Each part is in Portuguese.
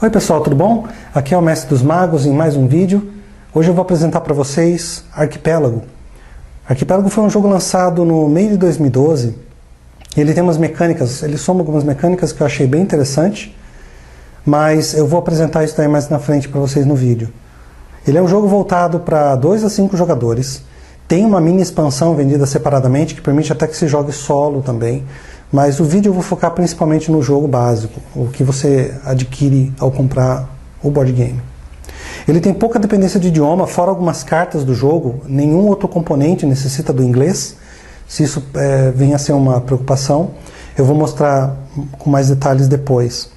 Oi pessoal, tudo bom? Aqui é o Mestre dos Magos em mais um vídeo. Hoje eu vou apresentar para vocês Arquipélago. Arquipélago foi um jogo lançado no meio de 2012. Ele tem umas mecânicas, ele soma algumas mecânicas que eu achei bem interessante, mas eu vou apresentar isso daí mais na frente para vocês no vídeo. Ele é um jogo voltado para 2 a 5 jogadores. Tem uma mini expansão vendida separadamente que permite até que se jogue solo também. Mas o vídeo eu vou focar principalmente no jogo básico, o que você adquire ao comprar o board game. Ele tem pouca dependência de idioma, fora algumas cartas do jogo, nenhum outro componente necessita do inglês. Se isso venha a ser uma preocupação, eu vou mostrar com mais detalhes depois.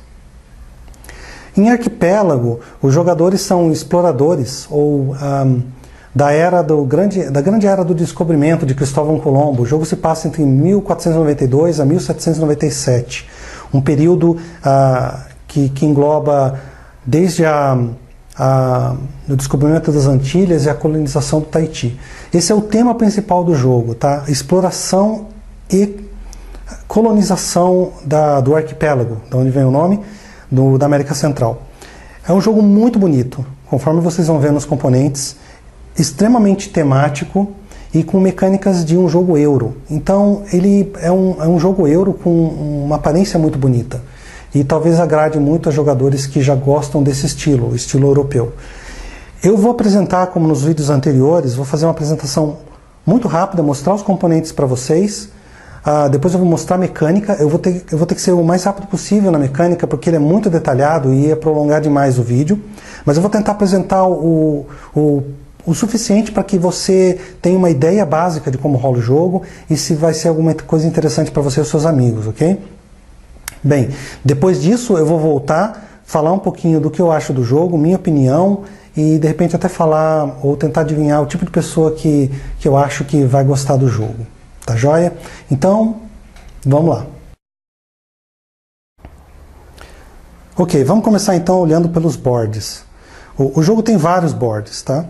Em Arquipélago, os jogadores são exploradores ou da grande era do descobrimento de Cristóvão Colombo. O jogo se passa entre 1492 a 1797, um período que engloba desde o descobrimento das Antilhas e a colonização do Tahiti. Esse é o tema principal do jogo, tá? Exploração e colonização do arquipélago, de onde vem o nome, da América Central. É um jogo muito bonito, conforme vocês vão ver nos componentes, extremamente temático e com mecânicas de um jogo euro. Então ele é um jogo euro com uma aparência muito bonita e talvez agrade muito a jogadores que já gostam desse estilo, o estilo europeu. Eu vou apresentar, como nos vídeos anteriores, vou fazer uma apresentação muito rápida, mostrar os componentes para vocês. Depois eu vou mostrar a mecânica. Eu vou ter que ser o mais rápido possível na mecânica, porque ele é muito detalhado e ia prolongar demais o vídeo. Mas eu vou tentar apresentar o suficiente para que você tenha uma ideia básica de como rola o jogo e se vai ser alguma coisa interessante para você e os seus amigos, ok? Bem, depois disso eu vou voltar, falar um pouquinho do que eu acho do jogo, minha opinião e de repente até falar ou tentar adivinhar o tipo de pessoa que eu acho que vai gostar do jogo. Tá joia? Então, vamos lá. Ok, vamos começar então olhando pelos boards. O jogo tem vários boards, tá?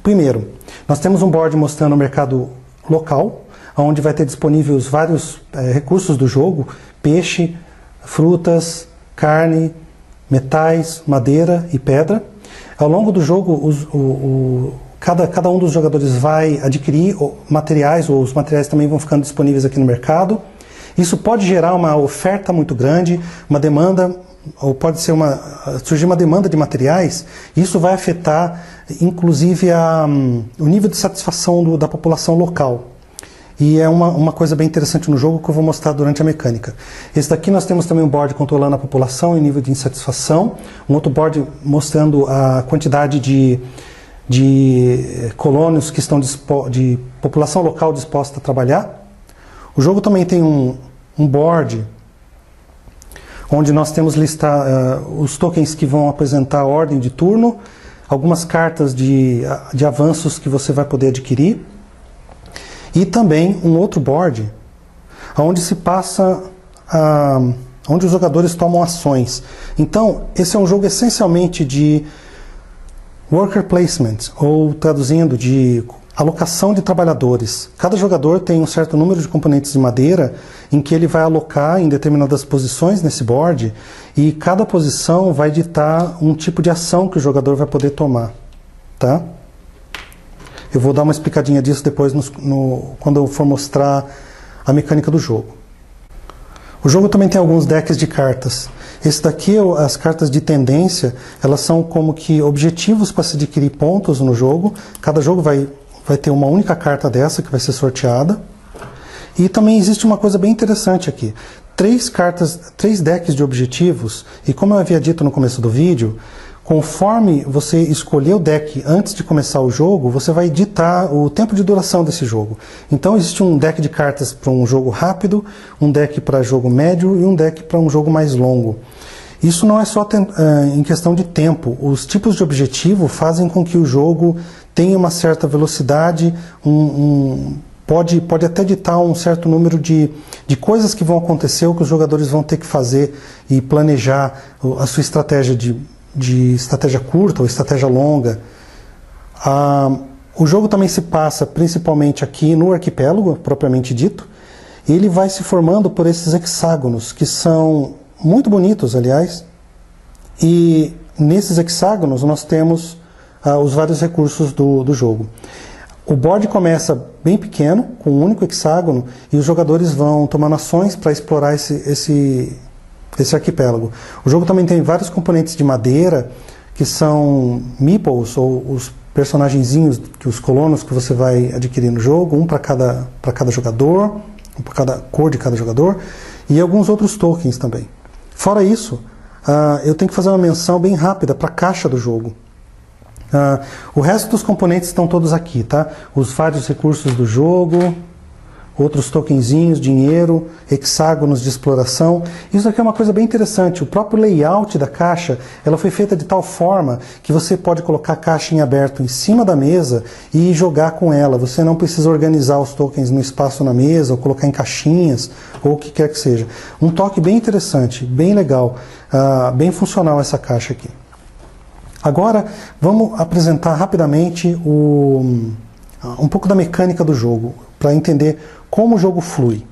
Primeiro, nós temos um board mostrando o mercado local, onde vai ter disponíveis vários recursos do jogo, peixe, frutas, carne, metais, madeira e pedra. Ao longo do jogo, cada um dos jogadores vai adquirir materiais, ou os materiais também vão ficando disponíveis aqui no mercado. Isso pode gerar uma oferta muito grande, uma demanda, ou pode ser surgir uma demanda de materiais. Isso vai afetar, inclusive, o nível de satisfação da população local. E é uma coisa bem interessante no jogo que eu vou mostrar durante a mecânica. Esse daqui nós temos também um board controlando a população e nível de insatisfação. Um outro board mostrando a quantidade de colônios que estão de população local disposta a trabalhar. O jogo também tem um board onde nós temos os tokens que vão apresentar a ordem de turno, algumas cartas de avanços que você vai poder adquirir, e também um outro board onde se passa onde os jogadores tomam ações. Então, esse é um jogo essencialmente de worker placement, ou traduzindo, de alocação de trabalhadores. Cada jogador tem um certo número de componentes de madeira em que ele vai alocar em determinadas posições nesse board e cada posição vai ditar um tipo de ação que o jogador vai poder tomar. Tá? Eu vou dar uma explicadinha disso depois quando eu for mostrar a mecânica do jogo. O jogo também tem alguns decks de cartas. Esse daqui, as cartas de tendência, elas são como que objetivos para se adquirir pontos no jogo. Cada jogo vai ter uma única carta dessa que vai ser sorteada. E também existe uma coisa bem interessante aqui. 3 decks de objetivos, e como eu havia dito no começo do vídeo, conforme você escolher o deck antes de começar o jogo, você vai ditar o tempo de duração desse jogo. Então existe um deck de cartas para um jogo rápido, um deck para jogo médio e um deck para um jogo mais longo. Isso não é só em questão de tempo. Os tipos de objetivo fazem com que o jogo tenha uma certa velocidade, pode até ditar um certo número de coisas que vão acontecer ou que os jogadores vão ter que fazer e planejar a sua estratégia de estratégia curta ou estratégia longa. O jogo também se passa principalmente aqui no arquipélago, propriamente dito. Ele vai se formando por esses hexágonos, que são muito bonitos, aliás. E nesses hexágonos nós temos os vários recursos do jogo. O board começa bem pequeno, com um único hexágono, e os jogadores vão tomando ações para explorar esse arquipélago. O jogo também tem vários componentes de madeira, que são meeples, ou os personagenzinhos, os colonos que você vai adquirir no jogo, um para cada jogador, um para cada cor de cada jogador, e alguns outros tokens também. Fora isso, eu tenho que fazer uma menção bem rápida para a caixa do jogo. O resto dos componentes estão todos aqui, tá? Os vários recursos do jogo, outros tokenzinhos, dinheiro, hexágonos de exploração. Isso aqui é uma coisa bem interessante. O próprio layout da caixa, ela foi feita de tal forma que você pode colocar a caixa em aberto em cima da mesa e jogar com ela. Você não precisa organizar os tokens no espaço na mesa, ou colocar em caixinhas, ou o que quer que seja. Um toque bem interessante, bem legal, bem funcional essa caixa aqui. Agora, vamos apresentar rapidamente um pouco da mecânica do jogo, para entender como o jogo flui.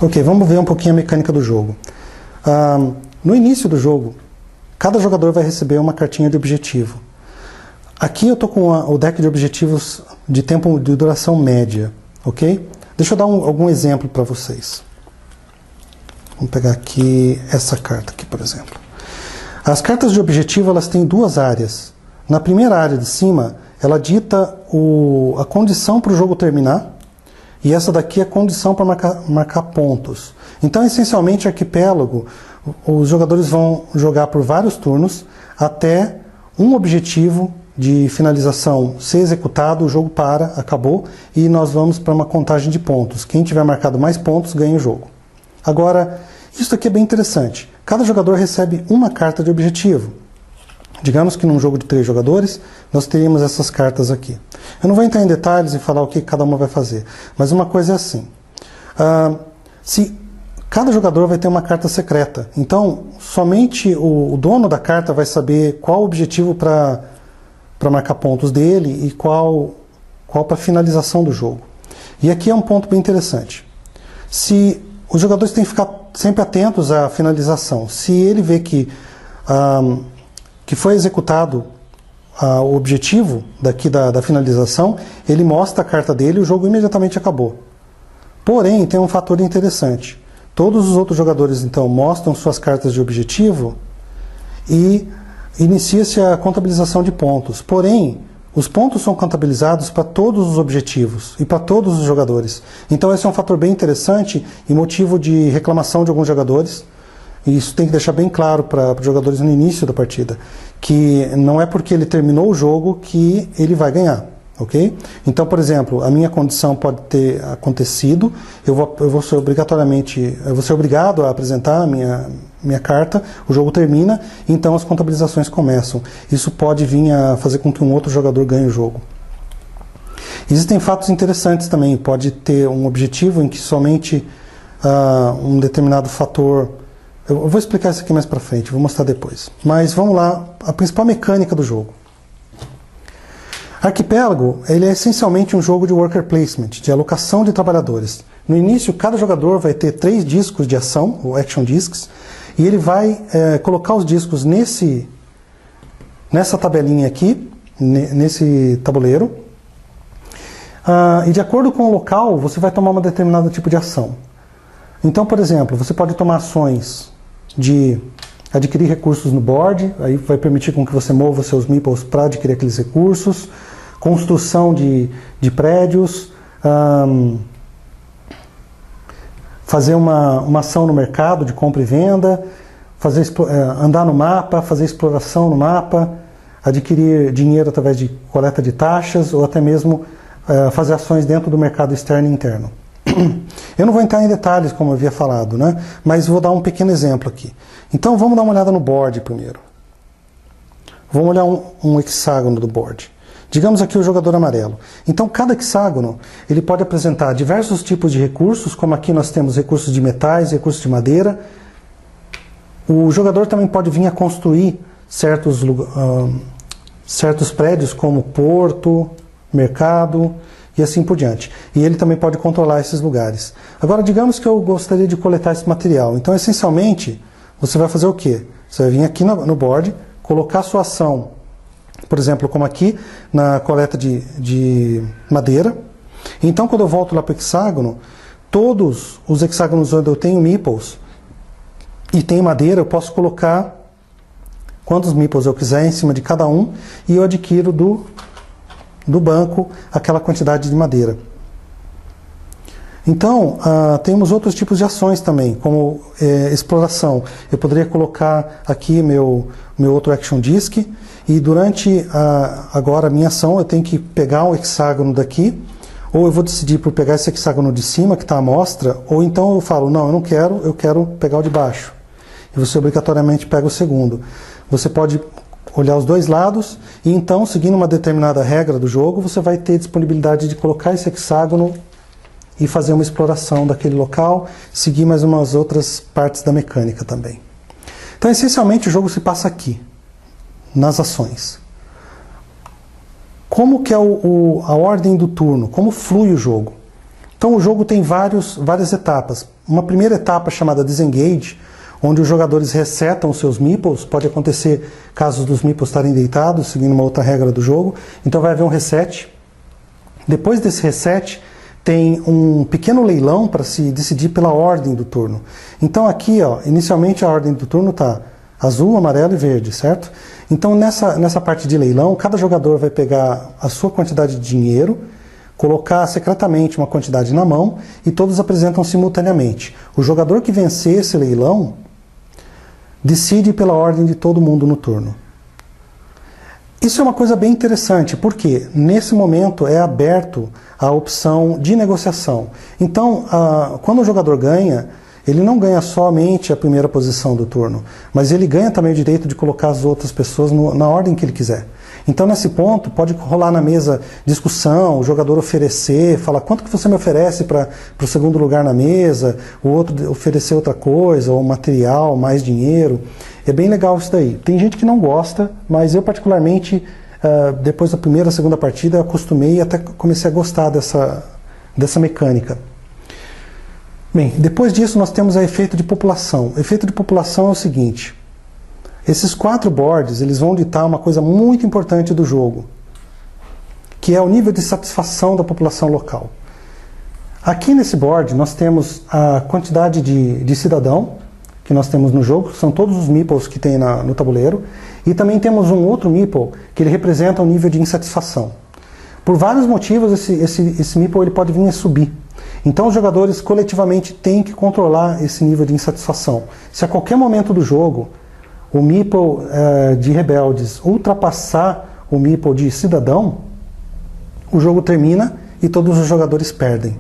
Ok, vamos ver um pouquinho a mecânica do jogo. No início do jogo, cada jogador vai receber uma cartinha de objetivo. Aqui eu estou com o deck de objetivos de tempo de duração média, ok? Deixa eu dar algum exemplo para vocês. Vamos pegar aqui essa carta aqui, por exemplo. As cartas de objetivo, elas têm duas áreas. Na primeira área de cima, ela dita a condição para o jogo terminar, e essa daqui é a condição para marcar pontos. Então, essencialmente, arquipélago, os jogadores vão jogar por vários turnos, até um objetivo de finalização ser executado, o jogo para, acabou, e nós vamos para uma contagem de pontos. Quem tiver marcado mais pontos, ganha o jogo. Agora, isso aqui é bem interessante. Cada jogador recebe uma carta de objetivo. Digamos que num jogo de 3 jogadores, nós teríamos essas cartas aqui. Eu não vou entrar em detalhes e falar o que cada uma vai fazer, mas uma coisa é assim. Se cada jogador vai ter uma carta secreta, então somente o dono da carta vai saber qual o objetivo para marcar pontos dele e qual para a finalização do jogo. E aqui é um ponto bem interessante. Os jogadores têm que ficar sempre atentos à finalização. Se ele vê que foi executado o objetivo daqui da finalização, ele mostra a carta dele e o jogo imediatamente acabou. Porém, tem um fator interessante. Todos os outros jogadores, então, mostram suas cartas de objetivo e inicia-se a contabilização de pontos. Porém, os pontos são contabilizados para todos os objetivos e para todos os jogadores. Então esse é um fator bem interessante e motivo de reclamação de alguns jogadores. E isso tem que deixar bem claro para os jogadores no início da partida, que não é porque ele terminou o jogo que ele vai ganhar. Ok? Então, por exemplo, a minha condição pode ter acontecido, eu vou ser obrigado a apresentar a minha carta, o jogo termina, então as contabilizações começam. Isso pode vir a fazer com que um outro jogador ganhe o jogo. Existem fatos interessantes também, pode ter um objetivo em que somente um determinado fator... Eu vou explicar isso aqui mais para frente, vou mostrar depois. Mas vamos lá, a principal mecânica do jogo. Arquipélago, ele é essencialmente um jogo de worker placement, de alocação de trabalhadores. No início, cada jogador vai ter 3 discos de ação, ou action discs, e ele vai colocar os discos nessa tabelinha aqui, nesse tabuleiro, e de acordo com o local, você vai tomar um determinado tipo de ação. Então, por exemplo, você pode tomar ações de adquirir recursos no board, aí vai permitir com que você mova seus meeples para adquirir aqueles recursos, construção de prédios, fazer uma ação no mercado de compra e venda, andar no mapa, fazer exploração no mapa, adquirir dinheiro através de coleta de taxas ou até mesmo fazer ações dentro do mercado externo e interno. Eu não vou entrar em detalhes, como eu havia falado, né? Mas vou dar um pequeno exemplo aqui. Então vamos dar uma olhada no board primeiro. Vamos olhar um hexágono do board. Digamos aqui o jogador amarelo. Então cada hexágono ele pode apresentar diversos tipos de recursos, como aqui nós temos recursos de metais, recursos de madeira. O jogador também pode vir a construir certos prédios, como porto, mercado e assim por diante. E ele também pode controlar esses lugares. Agora, digamos que eu gostaria de coletar esse material. Então, essencialmente, você vai fazer o quê? Você vai vir aqui no board, colocar a sua ação, por exemplo, como aqui na coleta de madeira. Então, quando eu volto lá para o hexágono, todos os hexágonos onde eu tenho meeples e tem madeira, eu posso colocar quantos meeples eu quiser em cima de cada um e eu adquiro do banco aquela quantidade de madeira. Então, temos outros tipos de ações também, como exploração. Eu poderia colocar aqui meu outro Action Disk e durante agora a minha ação eu tenho que pegar um hexágono daqui, ou eu vou decidir por pegar esse hexágono de cima que está à mostra, ou então eu falo, não, eu não quero, eu quero pegar o de baixo. E você obrigatoriamente pega o segundo. Você pode olhar os dois lados e então, seguindo uma determinada regra do jogo, você vai ter disponibilidade de colocar esse hexágono e fazer uma exploração daquele local, seguir mais umas outras partes da mecânica também. Então, essencialmente, o jogo se passa aqui, nas ações. Como que é a ordem do turno? Como flui o jogo? Então, o jogo tem várias etapas. Uma primeira etapa chamada Disengage, onde os jogadores resetam os seus meeples. Pode acontecer casos dos meeples estarem deitados, seguindo uma outra regra do jogo. Então, vai haver um reset. Depois desse reset, tem um pequeno leilão para se decidir pela ordem do turno. Então aqui, ó, inicialmente a ordem do turno está azul, amarelo e verde, certo? Então nessa parte de leilão, cada jogador vai pegar a sua quantidade de dinheiro, colocar secretamente uma quantidade na mão e todos apresentam simultaneamente. O jogador que vencer esse leilão decide pela ordem de todo mundo no turno. Isso é uma coisa bem interessante, porque nesse momento é aberto a opção de negociação. Então, quando o jogador ganha, ele não ganha somente a primeira posição do turno, mas ele ganha também o direito de colocar as outras pessoas na ordem que ele quiser. Então, nesse ponto, pode rolar na mesa discussão, o jogador oferecer, falar quanto que você me oferece para o segundo lugar na mesa, o outro oferecer outra coisa, ou material, mais dinheiro. É bem legal isso daí. Tem gente que não gosta, mas eu particularmente, depois da primeira, segunda partida, eu acostumei e até comecei a gostar dessa mecânica. Bem, depois disso nós temos o efeito de população. O efeito de população é o seguinte: esses 4 boards eles vão ditar uma coisa muito importante do jogo, que é o nível de satisfação da população local. Aqui nesse board nós temos a quantidade de cidadão que nós temos no jogo, são todos os meeples que tem no tabuleiro, e também temos um outro meeple que ele representa o nível de insatisfação. Por vários motivos esse meeple ele pode vir a subir. Então os jogadores coletivamente têm que controlar esse nível de insatisfação. Se a qualquer momento do jogo o meeple de rebeldes ultrapassar o meeple de cidadão, o jogo termina e todos os jogadores perdem.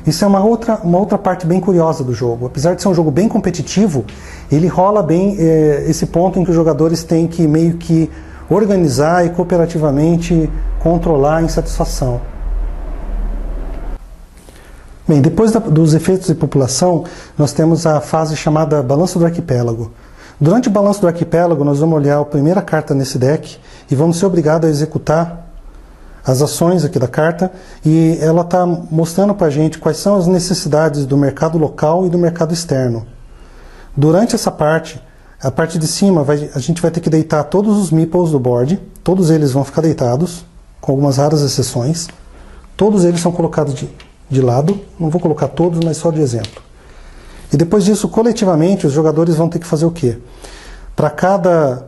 Isso é uma outra parte bem curiosa do jogo. Apesar de ser um jogo bem competitivo, ele rola bem esse ponto em que os jogadores têm que meio que organizar e cooperativamente controlar a insatisfação. Bem, depois dos efeitos de população, nós temos a fase chamada Balanço do Arquipélago. Durante o Balanço do Arquipélago, nós vamos olhar a primeira carta nesse deck e vamos ser obrigados a executar as ações aqui da carta, e ela está mostrando para a gente quais são as necessidades do mercado local e do mercado externo. Durante essa parte, a parte de cima, a gente vai ter que deitar todos os meeples do board, todos eles vão ficar deitados, com algumas raras exceções. Todos eles são colocados de lado, não vou colocar todos, mas só de exemplo. E depois disso, coletivamente, os jogadores vão ter que fazer o quê? Para cada,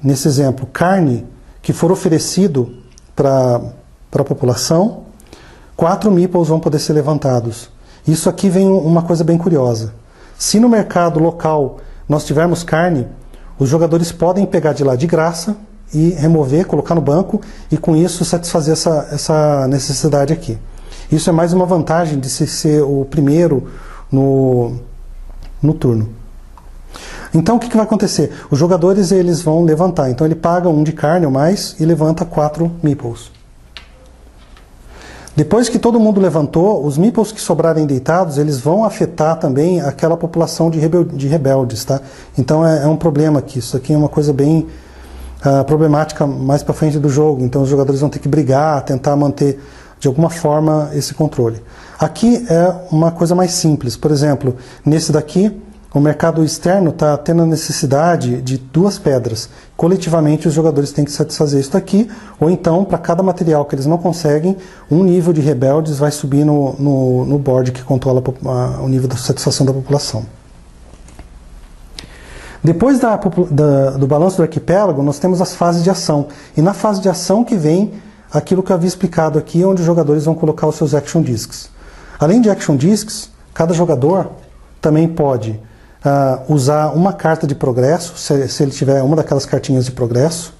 nesse exemplo, carne que for oferecido para a população, 4 meeples vão poder ser levantados. Isso aqui vem uma coisa bem curiosa. Se no mercado local nós tivermos carne, os jogadores podem pegar de lá de graça e remover, colocar no banco, e com isso satisfazer essa necessidade aqui. Isso é mais uma vantagem de se ser o primeiro no turno. Então o que vai acontecer? Os jogadores eles vão levantar. Então ele paga 1 de carne ou mais e levanta 4 meeples. Depois que todo mundo levantou, os meeples que sobrarem deitados, eles vão afetar também aquela população de rebeldes. Tá? Então é um problema aqui. Isso aqui é uma coisa bem problemática mais para frente do jogo. Então os jogadores vão ter que brigar, tentar manter de alguma forma esse controle. Aqui é uma coisa mais simples. Por exemplo, nesse daqui, o mercado externo está tendo a necessidade de 2 pedras. Coletivamente, os jogadores têm que satisfazer isso aqui, ou então, para cada material que eles não conseguem, um nível de rebeldes vai subir no board que controla o nível de satisfação da população. Depois do balanço do arquipélago, nós temos as fases de ação. E na fase de ação que vem aquilo que eu havia explicado aqui, onde os jogadores vão colocar os seus action discs. Além de action discs, cada jogador também pode usar uma carta de progresso, se ele tiver uma daquelas cartinhas de progresso,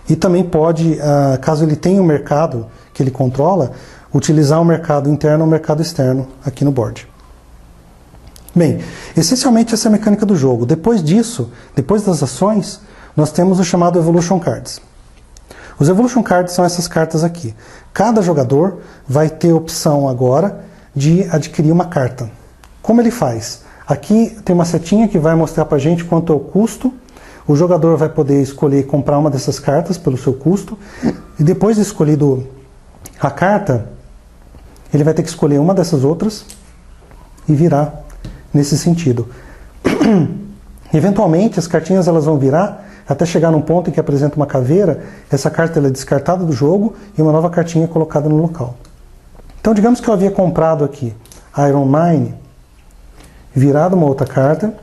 e também pode, caso ele tenha um mercado que ele controla, utilizar o mercado interno ou o mercado externo aqui no board. Bem, essencialmente essa é a mecânica do jogo. Depois disso, depois das ações, nós temos o chamado Evolution Cards. Os Evolution Cards são essas cartas aqui. Cada jogador vai ter a opção agora de adquirir uma carta. Como ele faz? Aqui tem uma setinha que vai mostrar para a gente quanto é o custo. O jogador vai poder escolher comprar uma dessas cartas pelo seu custo. E depois de escolhido a carta, ele vai ter que escolher uma dessas outras e virar nesse sentido. Eventualmente, as cartinhas elas vão virar até chegar num ponto em que apresenta uma caveira. Essa carta ela é descartada do jogo e uma nova cartinha é colocada no local. Então, digamos que eu havia comprado aqui Iron Mine, virado uma outra carta,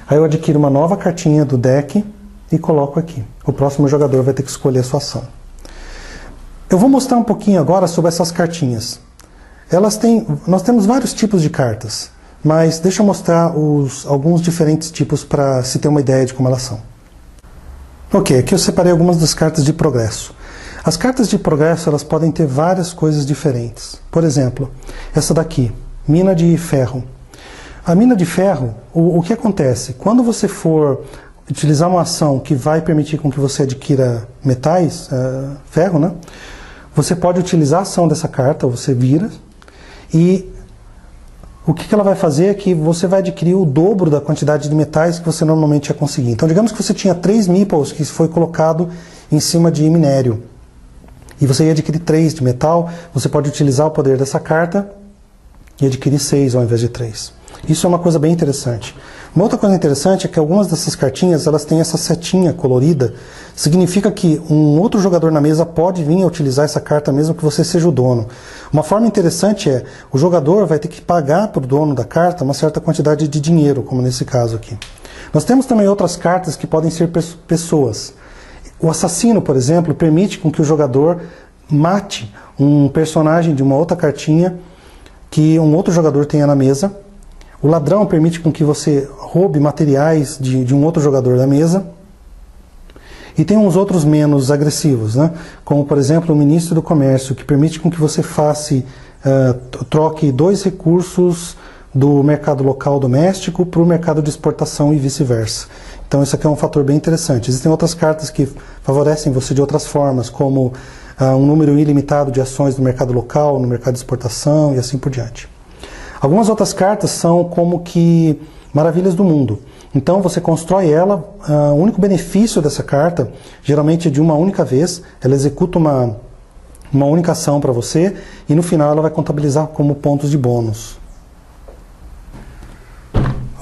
aí eu adquiro uma nova cartinha do deck e coloco aqui. O próximo jogador vai ter que escolher a sua ação. Eu vou mostrar um pouquinho agora sobre essas cartinhas. Nós temos vários tipos de cartas, mas deixa eu mostrar alguns diferentes tipos para se ter uma ideia de como elas são. Ok, aqui eu separei algumas das cartas de progresso. As cartas de progresso elas podem ter várias coisas diferentes. Por exemplo, essa daqui, mina de ferro. A mina de ferro, o que acontece? Quando você for utilizar uma ação que vai permitir com que você adquira metais, ferro, né? Você pode utilizar a ação dessa carta, você vira, e o que ela vai fazer é que você vai adquirir o dobro da quantidade de metais que você normalmente ia conseguir. Então, digamos que você tinha 3 meeples que foi colocado em cima de minério, e você ia adquirir 3 de metal, você pode utilizar o poder dessa carta e adquirir 6 ao invés de 3. Isso é uma coisa bem interessante. Uma outra coisa interessante é que algumas dessas cartinhas elas têm essa setinha colorida. Significa que um outro jogador na mesa pode vir a utilizar essa carta mesmo que você seja o dono. Uma forma interessante é, o jogador vai ter que pagar para o dono da carta uma certa quantidade de dinheiro, como nesse caso aqui. Nós temos também outras cartas que podem ser pessoas. O assassino, por exemplo, permite com que o jogador mate um personagem de uma outra cartinha que um outro jogador tenha na mesa. O ladrão permite com que você roube materiais de um outro jogador da mesa. E tem uns outros menos agressivos, né? Como, por exemplo, o ministro do comércio, que permite com que você troque 2 recursos do mercado local doméstico para o mercado de exportação e vice-versa. Então, isso aqui é um fator bem interessante. Existem outras cartas que favorecem você de outras formas, como um número ilimitado de ações no mercado local, no mercado de exportação e assim por diante. Algumas outras cartas são como que maravilhas do mundo. Então você constrói ela, o único benefício dessa carta, geralmente é de uma única vez, ela executa uma única ação para você e no final ela vai contabilizar como pontos de bônus.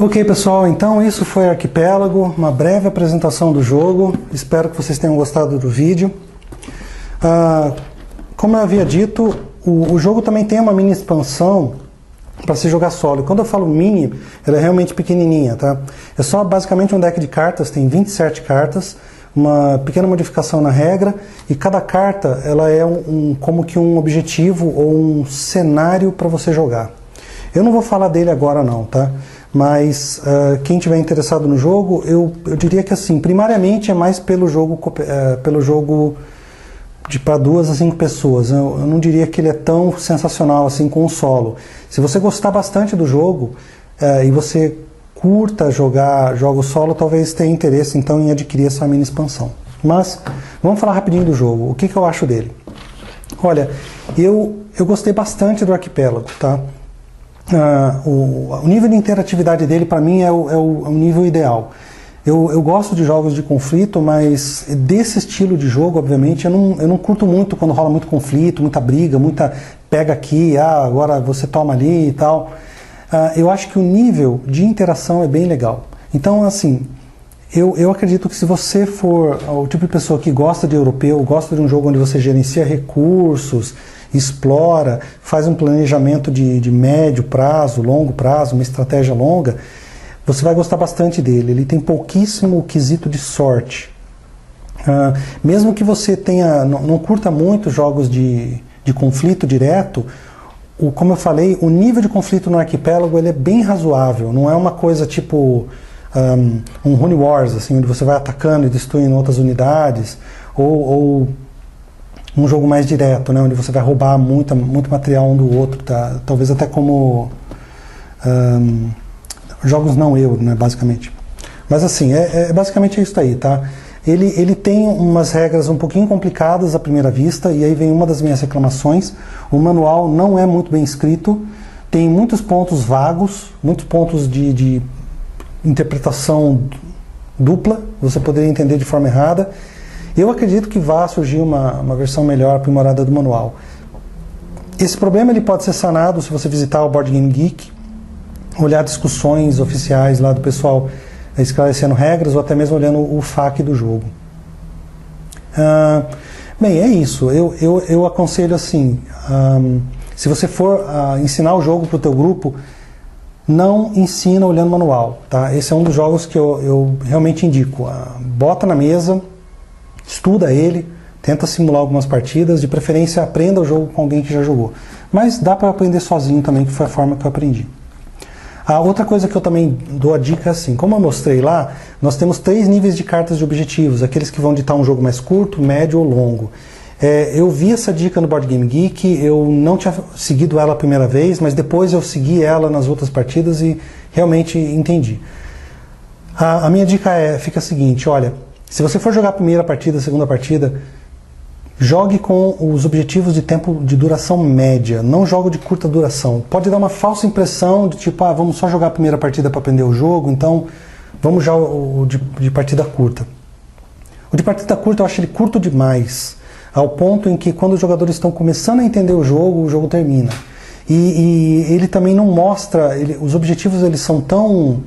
Ok pessoal, então isso foi Arquipélago, uma breve apresentação do jogo, espero que vocês tenham gostado do vídeo. Como eu havia dito, o jogo também tem uma mini expansão para se jogar solo. Quando eu falo mini, ela é realmente pequenininha, tá? É só basicamente um deck de cartas, tem 27 cartas, uma pequena modificação na regra, e cada carta ela é como que um objetivo ou um cenário para você jogar. Eu não vou falar dele agora não, tá? Mas quem tiver interessado no jogo, eu diria que assim, primariamente é mais pelo jogo para 2 a 5 pessoas. Eu não diria que ele é tão sensacional assim com o solo. Se você gostar bastante do jogo e você curta jogar jogos solo, talvez tenha interesse então em adquirir essa mini expansão. Mas vamos falar rapidinho do jogo. O que eu acho dele? Olha, eu gostei bastante do Arquipélago, tá? O nível de interatividade dele para mim é o nível ideal. Eu gosto de jogos de conflito, mas desse estilo de jogo, obviamente, eu não curto muito quando rola muito conflito, muita briga, muita pega aqui, agora você toma ali e tal. eu acho que o nível de interação é bem legal. Então, assim, eu acredito que se você for o tipo de pessoa que gosta de europeu, gosta de um jogo onde você gerencia recursos, explora, faz um planejamento de médio prazo, longo prazo, uma estratégia longa, você vai gostar bastante dele. Ele tem pouquíssimo quesito de sorte. Mesmo que você não curta muito jogos de conflito direto, como eu falei, o nível de conflito no Arquipélago ele é bem razoável. Não é uma coisa tipo um Rune Wars, assim, onde você vai atacando e destruindo outras unidades, ou um jogo mais direto, né, onde você vai roubar muito material um do outro, tá? Talvez até como jogos não euro, né, basicamente. Mas assim, basicamente é isso aí, tá? Ele tem umas regras um pouquinho complicadas à primeira vista, e aí vem uma das minhas reclamações. O manual não é muito bem escrito, tem muitos pontos vagos, muitos pontos de interpretação dupla, você poderia entender de forma errada. Eu acredito que vai surgir uma versão melhor, aprimorada do manual. Esse problema ele pode ser sanado se você visitar o Board Game Geek, olhar discussões oficiais lá do pessoal esclarecendo regras, ou até mesmo olhando o FAQ do jogo. Bem, é isso. Eu aconselho assim, se você for ensinar o jogo para o teu grupo, não ensina olhando o manual, tá? Esse é um dos jogos que eu realmente indico. Bota na mesa, estuda ele, tenta simular algumas partidas, de preferência aprenda o jogo com alguém que já jogou. Mas dá para aprender sozinho também, que foi a forma que eu aprendi. A outra coisa que eu também dou a dica é assim, como eu mostrei lá, nós temos 3 níveis de cartas de objetivos, aqueles que vão ditar um jogo mais curto, médio ou longo. Eu vi essa dica no Board Game Geek, eu não tinha seguido ela a primeira vez, mas depois eu segui ela nas outras partidas e realmente entendi. A minha dica fica a seguinte, olha, se você for jogar a primeira partida, a segunda partida, jogue com os objetivos de tempo de duração média, não jogo de curta duração. Pode dar uma falsa impressão de tipo, vamos só jogar a primeira partida para aprender o jogo, então vamos já o de partida curta. O de partida curta eu acho ele curto demais, ao ponto em que quando os jogadores estão começando a entender o jogo termina. E ele também não mostra, os objetivos eles são tão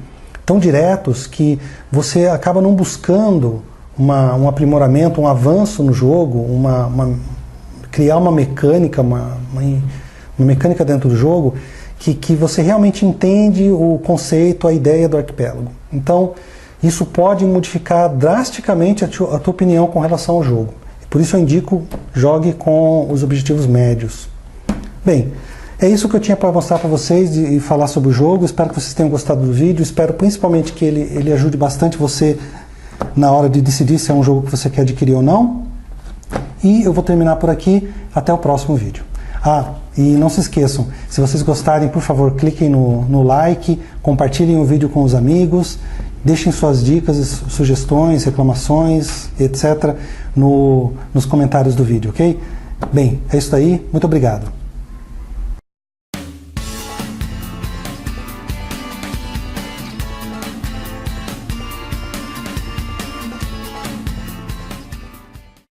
diretos que você acaba não buscando um aprimoramento, um avanço no jogo, criar uma mecânica, uma mecânica dentro do jogo que você realmente entende o conceito, a ideia do arquipélago. Então, isso pode modificar drasticamente a tua opinião com relação ao jogo. Por isso eu indico, jogue com os objetivos médios. Bem, é isso que eu tinha para mostrar para vocês e falar sobre o jogo. Espero que vocês tenham gostado do vídeo. Espero principalmente que ele ajude bastante você na hora de decidir se é um jogo que você quer adquirir ou não. E eu vou terminar por aqui. Até o próximo vídeo. E não se esqueçam, se vocês gostarem, por favor, cliquem no like, compartilhem o vídeo com os amigos, deixem suas dicas, sugestões, reclamações, etc. nos comentários do vídeo, ok? Bem, é isso aí. Muito obrigado.